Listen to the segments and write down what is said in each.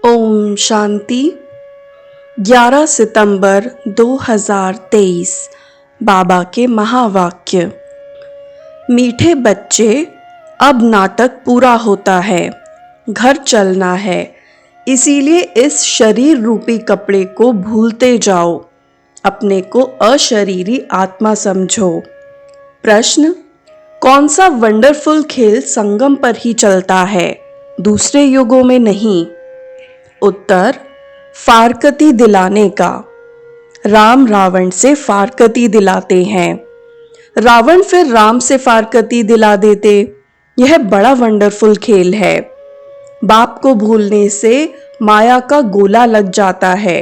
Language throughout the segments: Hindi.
ओम शांति। 11 सितंबर 2023 बाबा के महावाक्य। मीठे बच्चे, अब नाटक पूरा होता है, घर चलना है, इसीलिए इस शरीर रूपी कपड़े को भूलते जाओ, अपने को अशरीरी आत्मा समझो। प्रश्न: कौन सा वंडरफुल खेल संगम पर ही चलता है, दूसरे युगों में नहीं? उत्तर: फारकती दिलाने का। राम रावण से फारकती दिलाते हैं, रावण फिर राम से फारकती दिला देते। यह बड़ा वंडरफुल खेल है। बाप को भूलने से माया का गोला लग जाता है,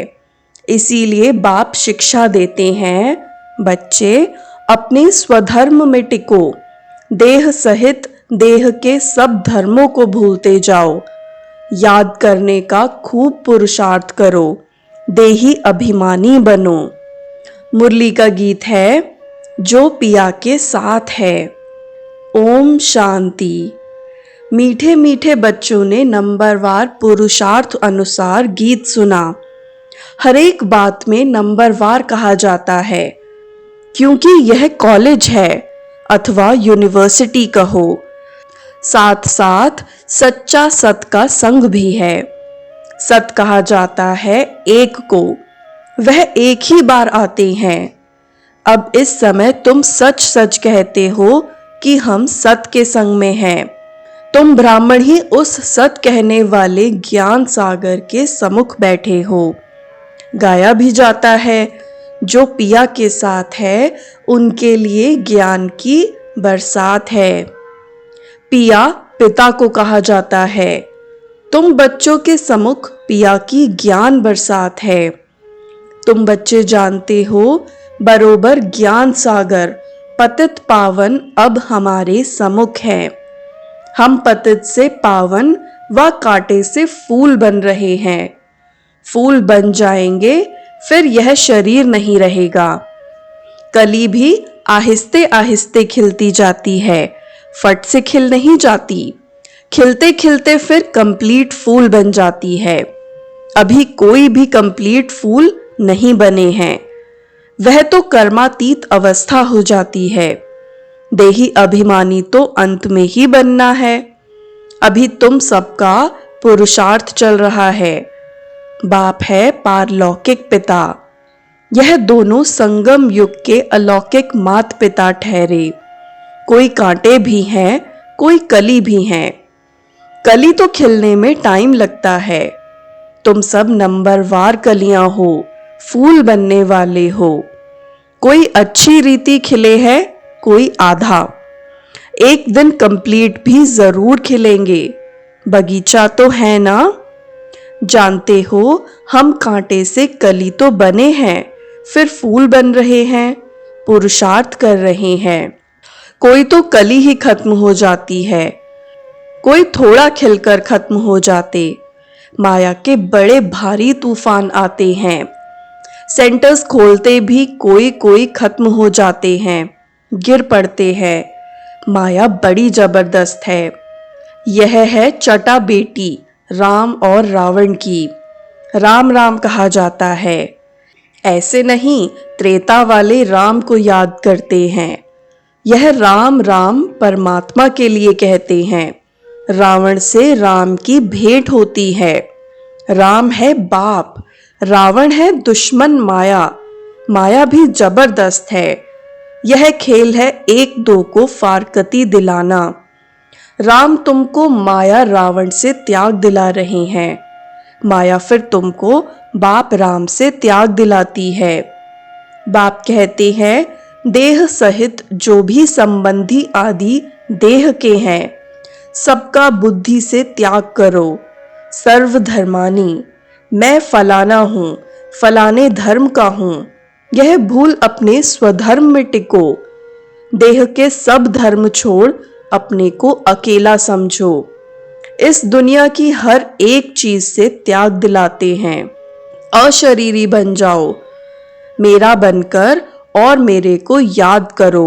इसीलिए बाप शिक्षा देते हैं, बच्चे अपने स्वधर्म में टिको, देह सहित देह के सब धर्मों को भूलते जाओ, याद करने का खूब पुरुषार्थ करो, देही अभिमानी बनो। मुरली का गीत है, जो पिया के साथ है। ओम शांति। मीठे मीठे बच्चों ने नंबरवार पुरुषार्थ अनुसार गीत सुना। हर एक बात में नंबरवार कहा जाता है, क्योंकि यह कॉलेज है अथवा यूनिवर्सिटी कहो। साथ साथ सच्चा सत का संग भी है। सत कहा जाता है एक को, वह एक ही बार आते हैं। अब इस समय तुम सच सच कहते हो कि हम सत के संग में हैं। तुम ब्राह्मण ही उस सत कहने वाले ज्ञान सागर के सम्मुख बैठे हो। गाया भी जाता है, जो पिया के साथ है उनके लिए ज्ञान की बरसात है। पिया पिता को कहा जाता है। तुम बच्चों के सम्मुख पिया की ज्ञान बरसात है। तुम बच्चे जानते हो, बरोबर ज्ञान सागर पतित पावन अब हमारे सम्मुख है। हम पतित से पावन व कांटे से फूल बन रहे हैं। फूल बन जाएंगे, फिर यह शरीर नहीं रहेगा। कली भी आहिस्ते आहिस्ते खिलती जाती है, फट से खिल नहीं जाती। खिलते खिलते फिर कंप्लीट फूल बन जाती है। अभी कोई भी कंप्लीट फूल नहीं बने हैं, वह तो कर्मातीत अवस्था हो जाती है। देही अभिमानी तो अंत में ही बनना है। अभी तुम सबका पुरुषार्थ चल रहा है। बाप है पारलौकिक पिता। यह दोनों संगम युग के अलौकिक मात पिता ठहरे। कोई कांटे भी हैं, कोई कली भी हैं। कली तो खिलने में टाइम लगता है। तुम सब नंबरवार कलियां हो, फूल बनने वाले हो। कोई अच्छी रीति खिले है, कोई आधा। एक दिन कंप्लीट भी जरूर खिलेंगे। बगीचा तो है ना? जानते हो, हम कांटे से कली तो बने हैं, फिर फूल बन रहे हैं, पुरुषार्थ कर रहे हैं। कोई तो कली ही खत्म हो जाती है, कोई थोड़ा खिलकर खत्म हो जाते। माया के बड़े भारी तूफान आते हैं। सेंटर्स खोलते भी कोई कोई खत्म हो जाते हैं, गिर पड़ते हैं। माया बड़ी जबरदस्त है। यह है चटा बेटी राम और रावण की। राम राम कहा जाता है। ऐसे नहीं, त्रेता वाले राम को याद करते हैं। यह राम राम परमात्मा के लिए कहते हैं। रावण से राम की भेंट होती है। राम है बाप, रावण है दुश्मन माया। माया भी जबरदस्त है। यह खेल है एक दो को फारकती दिलाना। राम तुमको माया रावण से त्याग दिला रहे हैं। माया फिर तुमको बाप राम से त्याग दिलाती है। बाप कहते हैं, देह सहित जो भी संबंधी आदि देह के हैं, सबका बुद्धि से त्याग करो। सर्वधर्मानी, मैं फलाना हूँ, फलाने धर्म का हूँ, यह भूल अपने स्वधर्म में टिको। देह के सब धर्म छोड़ अपने को अकेला समझो। इस दुनिया की हर एक चीज से त्याग दिलाते हैं। अशरीरी बन जाओ, मेरा बनकर और मेरे को याद करो।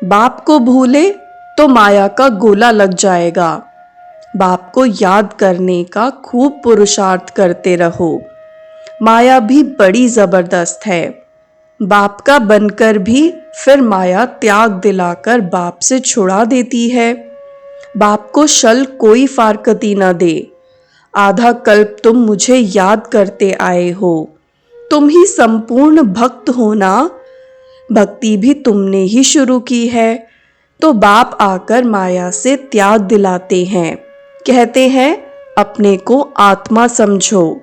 बाप को भूले तो माया का गोला लग जाएगा। बाप को याद करने का खूब पुरुषार्थ करते रहो। माया भी बड़ी जबरदस्त है। बाप का बनकर भी फिर माया त्याग दिलाकर बाप से छुड़ा देती है। बाप को शल कोई फारकती न दे। आधा कल्प तुम मुझे याद करते आए हो। तुम ही संपूर्ण भक्त हो ना। भक्ति भी तुमने ही शुरू की है। तो बाप आकर माया से त्याग दिलाते हैं। कहते हैं अपने को आत्मा समझो।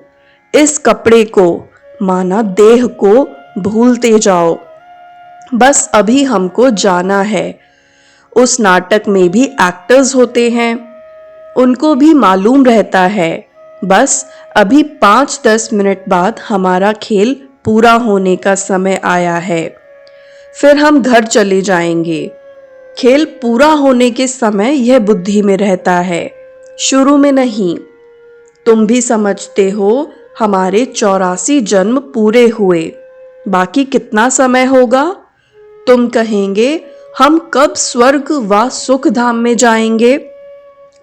इस कपड़े को माना देह को भूलते जाओ। बस अभी हमको जाना है। उस नाटक में भी एक्टर्स होते हैं, उनको भी मालूम रहता है बस अभी 5-10 मिनट बाद हमारा खेल पूरा होने का समय आया है, फिर हम घर चले जाएंगे। खेल पूरा होने के समय यह बुद्धि में रहता है, शुरू में नहीं। तुम भी समझते हो हमारे 84 जन्म पूरे हुए, बाकी कितना समय होगा। तुम कहेंगे हम कब स्वर्ग व सुख धाम में जाएंगे,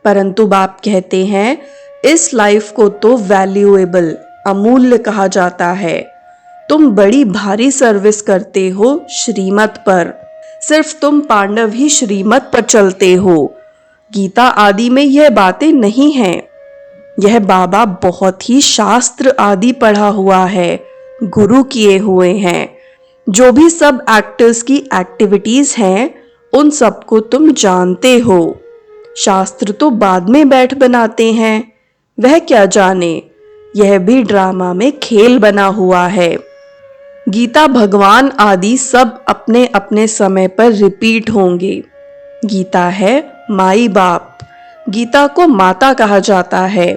परंतु बाप कहते हैं इस लाइफ को तो वैल्यूएबल अमूल्य कहा जाता है। तुम बड़ी भारी सर्विस करते हो श्रीमत पर, सिर्फ तुम पांडव ही श्रीमत पर चलते हो। गीता आदि में यह बातें नहीं हैं। यह बाबा बहुत ही शास्त्र आदि पढ़ा हुआ है, गुरु किए हुए हैं। जो भी सब एक्टर्स की एक्टिविटीज हैं उन सबको तुम जानते हो। शास्त्र तो बाद में बैठ बनाते हैं, वह क्या जाने, यह भी ड्रामा में खेल बना हुआ है। गीता भगवान आदि सब अपने अपने समय पर रिपीट होंगे। गीता है माई बाप, गीता को माता कहा जाता है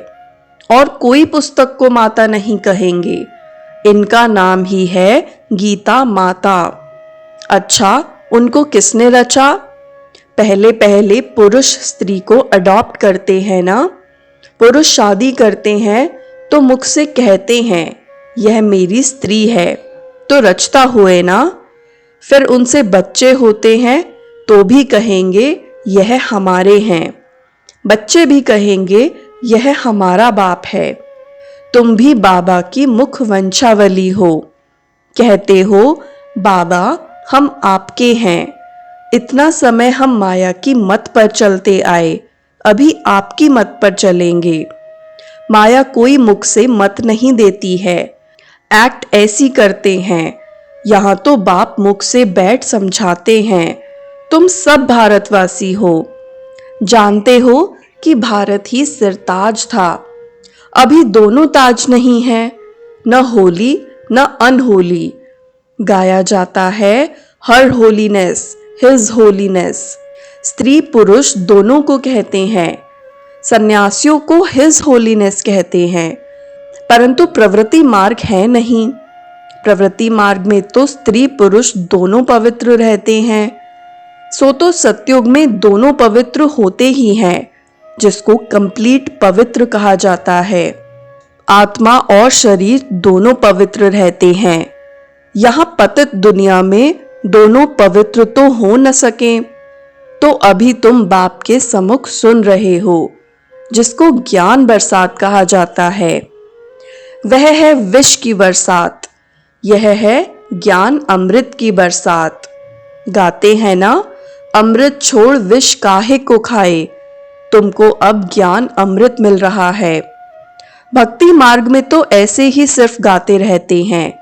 और कोई पुस्तक को माता नहीं कहेंगे। इनका नाम ही है गीता माता। अच्छा, उनको किसने रचा। पहले पहले पुरुष स्त्री को अडॉप्ट करते हैं ना। पुरुष शादी करते हैं तो मुख से कहते हैं यह मेरी स्त्री है, तो रचता हुए ना। फिर उनसे बच्चे होते हैं तो भी कहेंगे यह हमारे हैं। बच्चे भी कहेंगे यह हमारा बाप है। तुम भी बाबा की मुख वंशावली हो। कहते हो बाबा हम आपके हैं। इतना समय हम माया की मत पर चलते आए, अभी आपकी मत पर चलेंगे। माया कोई मुख से मत नहीं देती है, एक्ट ऐसी करते हैं। यहाँ तो बाप मुख से बैठ समझाते हैं। तुम सब भारतवासी हो, जानते हो कि भारत ही सिरताज था। अभी दोनों ताज नहीं है, न होली न अनहोली। गाया जाता है हर होलीनेस हिज होलीनेस। स्त्री पुरुष दोनों को कहते हैं। सन्यासियों को हिज होलीनेस कहते हैं, परंतु प्रवृत्ति मार्ग है नहीं। प्रवृत्ति मार्ग में तो स्त्री पुरुष दोनों पवित्र रहते हैं। सो तो सतयुग में दोनों पवित्र होते ही हैं, जिसको कंप्लीट पवित्र कहा जाता है। आत्मा और शरीर दोनों पवित्र रहते हैं। यहाँ पतित दुनिया में दोनों पवित्र तो हो न सके। तो अभी तुम बाप के सम्मुख सुन रहे हो, जिसको ज्ञान बरसात कहा जाता है। वह है विष की बरसात, यह है ज्ञान अमृत की बरसात। गाते हैं ना, अमृत छोड़ विष काहे को खाए। तुमको अब ज्ञान अमृत मिल रहा है। भक्ति मार्ग में तो ऐसे ही सिर्फ गाते रहते हैं।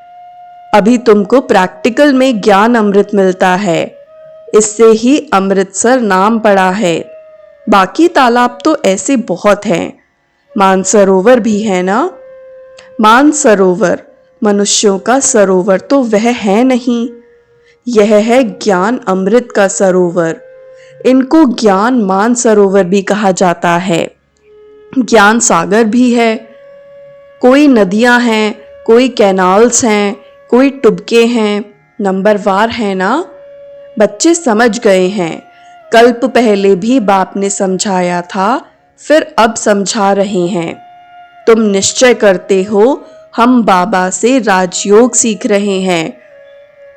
अभी तुमको प्रैक्टिकल में ज्ञान अमृत मिलता है, इससे ही अमृतसर नाम पड़ा है। बाकी तालाब तो ऐसे बहुत हैं। मानसरोवर भी है ना। मानसरोवर मनुष्यों का सरोवर तो वह है नहीं, यह है ज्ञान अमृत का सरोवर। इनको ज्ञान मानसरोवर भी कहा जाता है। ज्ञान सागर भी है। कोई नदियां हैं, कोई कैनाल्स हैं, कोई टुबके हैं, नंबरवार है ना। बच्चे समझ गए हैं। कल्प पहले भी बाप ने समझाया था, फिर अब समझा रहे हैं। तुम निश्चय करते हो हम बाबा से राजयोग सीख रहे हैं,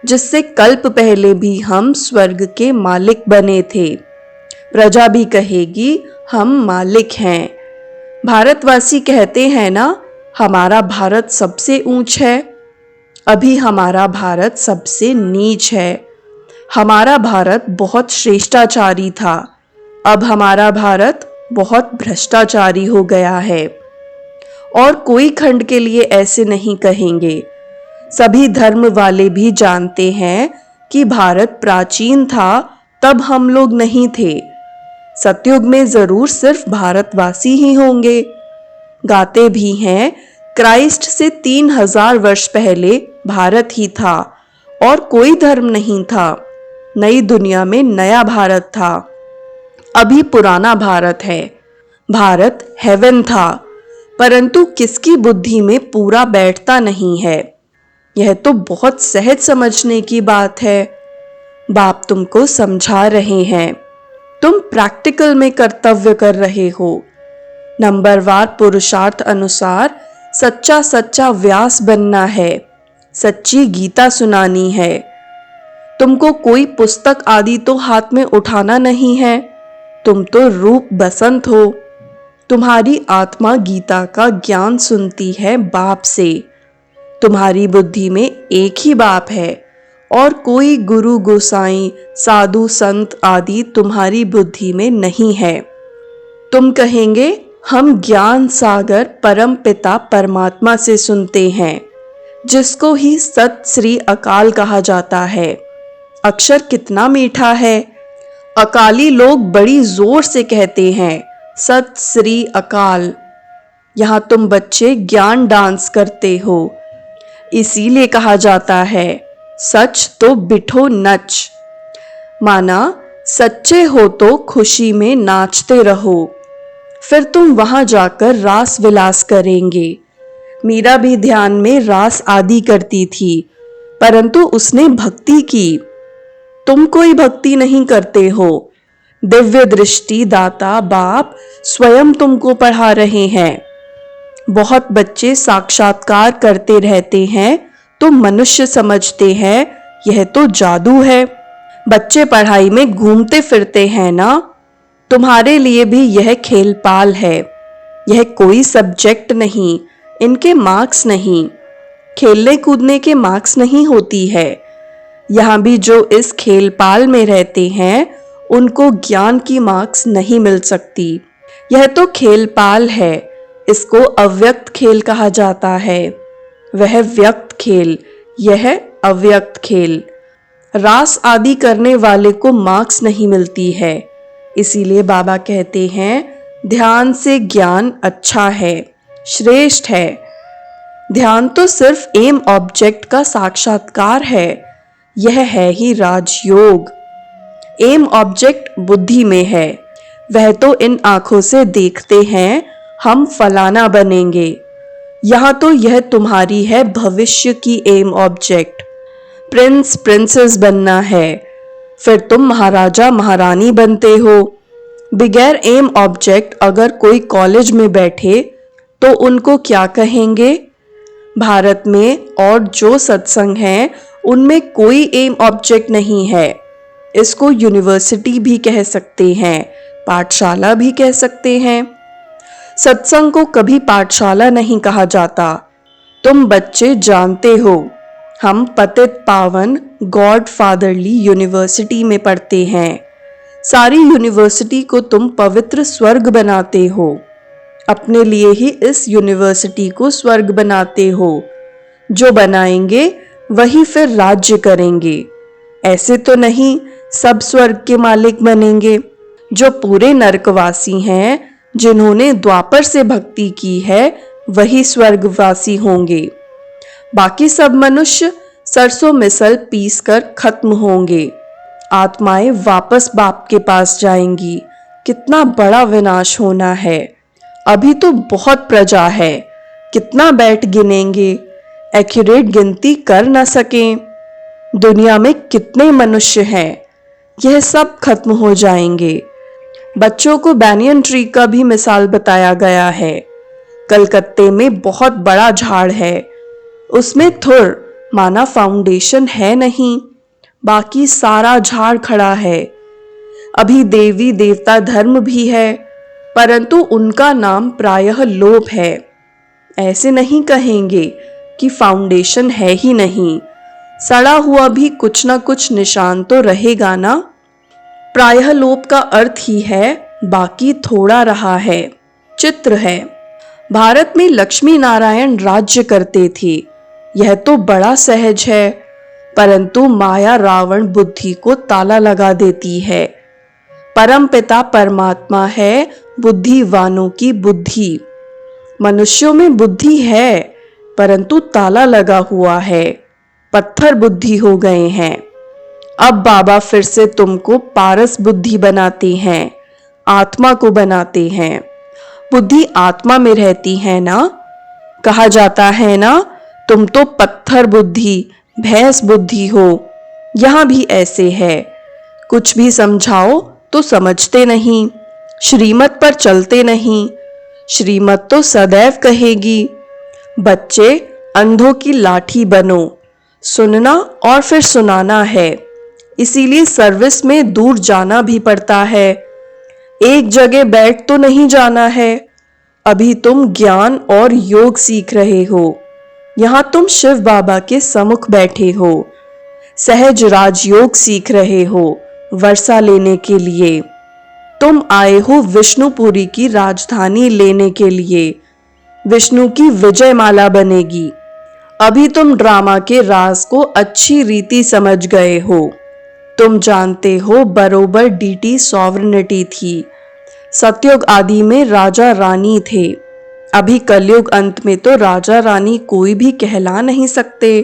जिससे कल्प पहले भी हम स्वर्ग के मालिक बने थे। प्रजा भी कहेगी हम मालिक हैं। भारतवासी कहते हैं ना, हमारा भारत सबसे ऊंच है। अभी हमारा भारत सबसे नीच है। हमारा भारत बहुत श्रेष्ठाचारी था, अब हमारा भारत बहुत भ्रष्टाचारी हो गया है। और कोई खंड के लिए ऐसे नहीं कहेंगे। सभी धर्म वाले भी जानते हैं कि भारत प्राचीन था, तब हम लोग नहीं थे। सतयुग में जरूर सिर्फ भारतवासी ही होंगे। गाते भी हैं, क्राइस्ट से 3000 वर्ष पहले भारत ही था और कोई धर्म नहीं था। नई दुनिया में नया भारत था, अभी पुराना भारत है। भारत हेवन था, परंतु किसकी बुद्धि में पूरा बैठता नहीं है। यह तो बहुत सहज समझने की बात है। बाप तुमको समझा रहे हैं, तुम प्रैक्टिकल में कर्तव्य कर रहे हो। नंबरवार पुरुषार्थ अनुसार सच्चा सच्चा व्यास बनना है, सच्ची गीता सुनानी है। तुमको कोई पुस्तक आदि तो हाथ में उठाना नहीं है, तुम तो रूप बसंत हो। तुम्हारी आत्मा गीता का ज्ञान सुनती है बाप से। तुम्हारी बुद्धि में एक ही बाप है और कोई गुरु गोसाई साधु संत आदि तुम्हारी बुद्धि में नहीं है। तुम कहेंगे हम ज्ञान सागर परम पिता परमात्मा से सुनते हैं, जिसको ही सत श्री अकाल कहा जाता है। अक्षर कितना मीठा है। अकाली लोग बड़ी जोर से कहते हैं सत श्री अकाल। यहाँ तुम बच्चे ज्ञान डांस करते हो, इसीलिए कहा जाता है सच तो बिठो नच। माना सच्चे हो तो खुशी में नाचते रहो, फिर तुम वहां जाकर रास विलास करेंगे। मीरा भी ध्यान में रास आदि करती थी, परंतु उसने भक्ति की। तुम कोई भक्ति नहीं करते हो। दिव्य दृष्टि दाता बाप स्वयं तुमको पढ़ा रहे हैं। बहुत बच्चे साक्षात्कार करते रहते हैं तो मनुष्य समझते हैं यह तो जादू है। बच्चे पढ़ाई में घूमते फिरते हैं ना, तुम्हारे लिए भी यह खेलपाल है। यह कोई सब्जेक्ट नहीं, इनके मार्क्स नहीं, खेलने कूदने के मार्क्स नहीं होती है। यहाँ भी जो इस खेलपाल में रहते हैं उनको ज्ञान की मार्क्स नहीं मिल सकती। यह तो खेलपाल है, इसको अव्यक्त खेल कहा जाता है। वह व्यक्त खेल, यह अव्यक्त खेल। रास आदि करने वाले को मार्क्स नहीं मिलती है। इसीलिए बाबा कहते हैं ध्यान से ज्ञान अच्छा है, श्रेष्ठ है। ध्यान तो सिर्फ एम ऑब्जेक्ट का साक्षात्कार है। यह है ही राजयोग। एम ऑब्जेक्ट बुद्धि में है। वह तो इन आंखों से देखते हैं हम फलाना बनेंगे। यहाँ तो यह तुम्हारी है भविष्य की एम ऑब्जेक्ट। प्रिंस प्रिंसेस बनना है, फिर तुम महाराजा महारानी बनते हो। बिगैर एम ऑब्जेक्ट अगर कोई कॉलेज में बैठे तो उनको क्या कहेंगे। भारत में और जो सत्संग हैं उनमें कोई एम ऑब्जेक्ट नहीं है। इसको यूनिवर्सिटी भी कह सकते हैं, पाठशाला भी कह सकते हैं। सत्संग को कभी पाठशाला नहीं कहा जाता। तुम बच्चे जानते हो हम पतित पावन गॉड फादरली यूनिवर्सिटी में पढ़ते हैं। सारी यूनिवर्सिटी को तुम पवित्र स्वर्ग बनाते हो। अपने लिए ही इस यूनिवर्सिटी को स्वर्ग बनाते हो। जो बनाएंगे वही फिर राज्य करेंगे। ऐसे तो नहीं सब स्वर्ग के मालिक बनेंगे। जो पूरे नरकवासी हैं, जिन्होंने द्वापर से भक्ति की है, वही स्वर्गवासी होंगे। बाकी सब मनुष्य सरसों मिसल पीस कर खत्म होंगे। आत्माएं वापस बाप के पास जाएंगी। कितना बड़ा विनाश होना है। अभी तो बहुत प्रजा है, कितना बैठ गिनेंगे, एक्यूरेट गिनती कर न सकें। दुनिया में कितने मनुष्य हैं, यह सब खत्म हो जाएंगे। बच्चों को बैनियन ट्री का भी मिसाल बताया गया है। कलकत्ते में बहुत बड़ा झाड़ है, उसमें थुर माना फाउंडेशन है नहीं, बाकी सारा झाड़ खड़ा है। अभी देवी देवता धर्म भी है, परंतु उनका नाम प्रायः लोभ है। ऐसे नहीं कहेंगे कि फाउंडेशन है ही नहीं, सड़ा हुआ भी कुछ ना कुछ निशान तो रहेगा ना। प्रायः लोभ का अर्थ ही है बाकी थोड़ा रहा है। चित्र है, भारत में लक्ष्मी नारायण राज्य करते थे, यह तो बड़ा सहज है, परंतु माया रावण बुद्धि को ताला लगा देती है। परमपिता परमात्मा है बुद्धिवानों की बुद्धि। मनुष्यों में बुद्धि है, परंतु ताला लगा हुआ है, पत्थर बुद्धि हो गए हैं। अब बाबा फिर से तुमको पारस बुद्धि बनाते हैं, आत्मा को बनाते हैं। बुद्धि आत्मा में रहती है ना। कहा जाता है ना, तुम तो पत्थर बुद्धि, भैंस बुद्धि हो। यहां भी ऐसे है, कुछ भी समझाओ तो समझते नहीं, श्रीमत पर चलते नहीं। श्रीमत तो सदैव कहेगी, बच्चे अंधों की लाठी बनो, सुनना और फिर सुनाना है। इसीलिए सर्विस में दूर जाना भी पड़ता है, एक जगह बैठ तो नहीं जाना है। अभी तुम ज्ञान और योग सीख रहे हो, यहां तुम शिव बाबा के सम्मुख बैठे हो, सहज राजयोग सीख रहे हो वर्षा लेने के लिए। तुम आए हो विष्णुपुरी की राजधानी लेने के लिए, विष्णु की विजय माला बनेगी। अभी तुम ड्रामा के राज को अच्छी रीति समझ गए हो। तुम जानते हो बरोबर डीटी सॉवरेनिटी थी, सतयुग आदि में राजा रानी थे। अभी कलयुग अंत में तो राजा रानी कोई भी कहला नहीं सकते,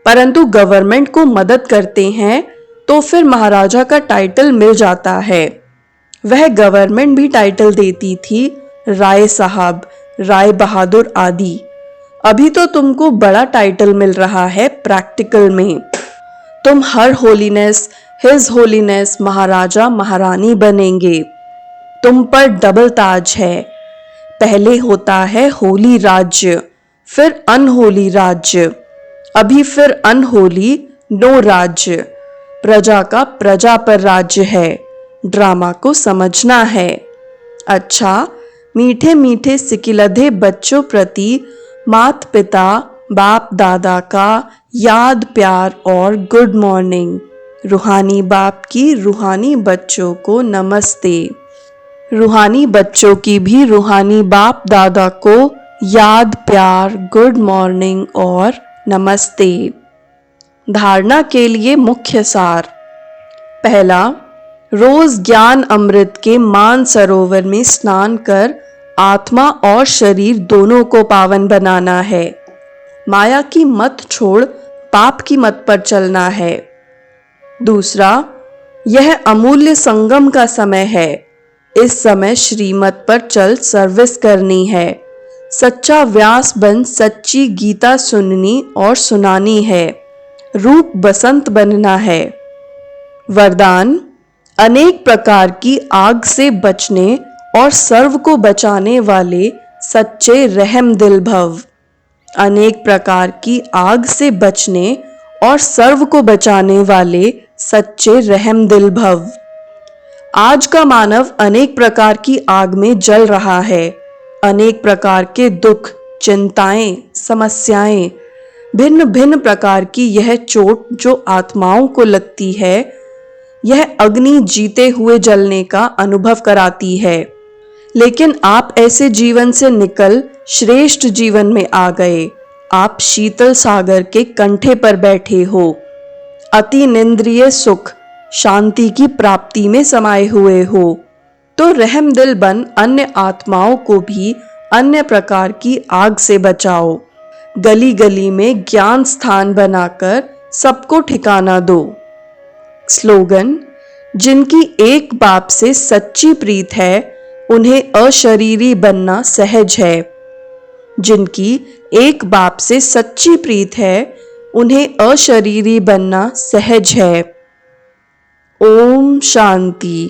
परंतु गवर्नमेंट को मदद करते हैं तो फिर महाराजा का टाइटल मिल जाता है। वह गवर्नमेंट भी टाइटल देती थी, राय साहब, राय बहादुर आदि। अभी तो तुमको बड़ा टाइटल मिल रहा है प्रैक्टिकल में। तुम हर होलीनेस, हिज होलीनेस महाराजा महारानी बनेंगे। तुम पर डबल ताज है, पहले होता है होली राज्य, फिर अनहोली राज्य, अभी फिर अनहोली नो राज्य। प्रजा का प्रजा पर राज्य है, ड्रामा को समझना है। अच्छा, मीठे मीठे सिकिलधे बच्चों प्रति माता पिता बाप दादा का याद प्यार और गुड मॉर्निंग। रूहानी बाप की रूहानी बच्चों को नमस्ते। रूहानी बच्चों की भी रूहानी बाप दादा को याद प्यार गुड मॉर्निंग और नमस्ते। धारणा के लिए मुख्य सार। पहला, रोज ज्ञान अमृत के मान सरोवर में स्नान कर आत्मा और शरीर दोनों को पावन बनाना है। माया की मत छोड़ पाप की मत पर चलना है। दूसरा, यह अमूल्य संगम का समय है। इस समय श्रीमत पर चल सर्विस करनी है। सच्चा व्यास बन सच्ची गीता सुननी और सुनानी है। रूप बसंत बनना है। वरदान, अनेक प्रकार की आग से बचने और सर्व को बचाने वाले सच्चे रहम दिल भव। अनेक प्रकार की आग से बचने और सर्व को बचाने वाले सच्चे रहम दिल भव। आज का मानव अनेक प्रकार की आग में जल रहा है। अनेक प्रकार के दुख, चिंताएं, समस्याएं, भिन्न भिन्न प्रकार की यह चोट जो आत्माओं को लगती है, यह अग्नि जीते हुए जलने का अनुभव कराती है। लेकिन आप ऐसे जीवन से निकल श्रेष्ठ जीवन में आ गए। आप शीतल सागर के कंठे पर बैठे हो। अति निंद्रिय सुख, शांति की प्राप्ति में समाये हुए हो। तो रहम दिल बन अन्य आत्माओं को भी अन्य प्रकार की आग से बचाओ। गली गली में ज्ञान स्थान बनाकर सबको ठिकाना दो। स्लोगन, जिनकी एक बाप से सच्ची प्रीत है उन्हें अशरीरी बनना सहज है। जिनकी एक बाप से सच्ची प्रीत है उन्हें अशरीरी बनना सहज है। ओम शांति।